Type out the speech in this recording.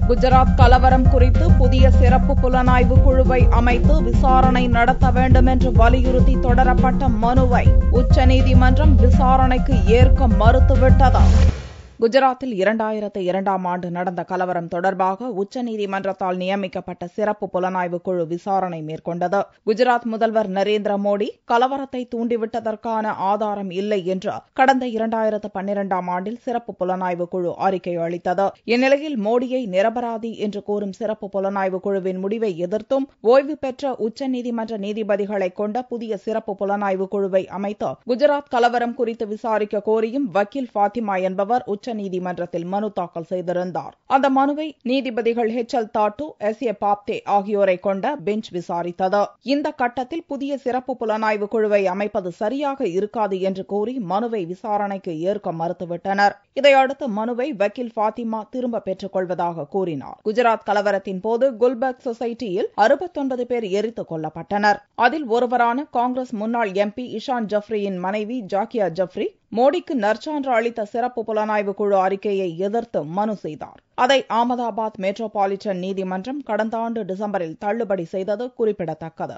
குஜராத் கலவரம் குறித்து புதிய சிறப்பு புலனாய்வு குழுவை அமைத்து விசாரணை நடத்த வேண்டும் என்று வலியுறுத்தி தொடரப்பட்ட மனுவை உச்சநீதிமன்றம் விசாரணைக்கு ஏற்க மறுத்துவிட்டது. குஜராத்தில் 2002ஆம் ஆண்டு நடந்த கலவரம் தொடர்பாக உச்சநீதிமன்றத்தால் நியமிக்கப்பட்ட சிறப்பு புலனாய்வு குழு விசாரணை மேற்கொண்டது. குஜராத் முதல்வர் நரேந்திர மோடி கலவரத்தை தூண்டிவிட்டதற்கான ஆதாரம் இல்லை என்று கடந்த 2012ஆம் ஆண்டில் சிறப்பு புலனாய்வு குழு அறிக்கை அளித்தது. இந்நிலையில் மோடியை நிரபராதி என்று கூறும் சிறப்பு புலனாய்வு குழுவின் முடிவை எதிர்த்தும் ஓய்வு பெற்ற உச்சநீதிமன்ற நீதிபதிகளை கொண்ட புதிய சிறப்பு புலனாய்வு குழுவை அமைத்து குஜராத் கலவரம் குறித்து விசாரிக்க கோரியும் வக்கீல் ஃபாத்திமா என்பவர் நீதிமன்றத்தில் மனு தாக்கல் செய்திருந்தார். அந்த மனுவை நீதிபதிகள் HL தாட்டு, SA பாப்தே ஆகியோரை கொண்ட பெஞ்ச் விசாரித்தது. இந்த கட்டத்தில் புதிய சிறப்பு புலனாய்வு குழுவை அமைப்பது சரியாக இருக்காது என்று கூறி மனுவை விசாரணைக்கு ஏற்க மறுத்துவிட்டனர். இதையடுத்து மனுவை வக்கீல் ஃபாத்திமா திரும்ப பெற்றுக் கொள்வதாக கூறினார். குஜராத் கலவரத்தின் போது குல்பர்க் சொசைட்டியில் 69 பேர் எரித்துக் கொல்லப்பட்டனர். அதில் ஒருவரான காங்கிரஸ் முன்னாள் MP இஷான் ஜப்ரியின் மனைவி ஜாக்கியா ஜப்ரி மோடிக்கு நற்சான்று அளித்த சிறப்பு புலனாய்வு குழு அறிக்கையை எதிர்த்து மனு செய்தார். அதை அகமதாபாத் மெட்ரோபாலிட்டன் நீதிமன்றம் கடந்த ஆண்டு டிசம்பரில் தள்ளுபடி செய்தது குறிப்பிடத்தக்கது.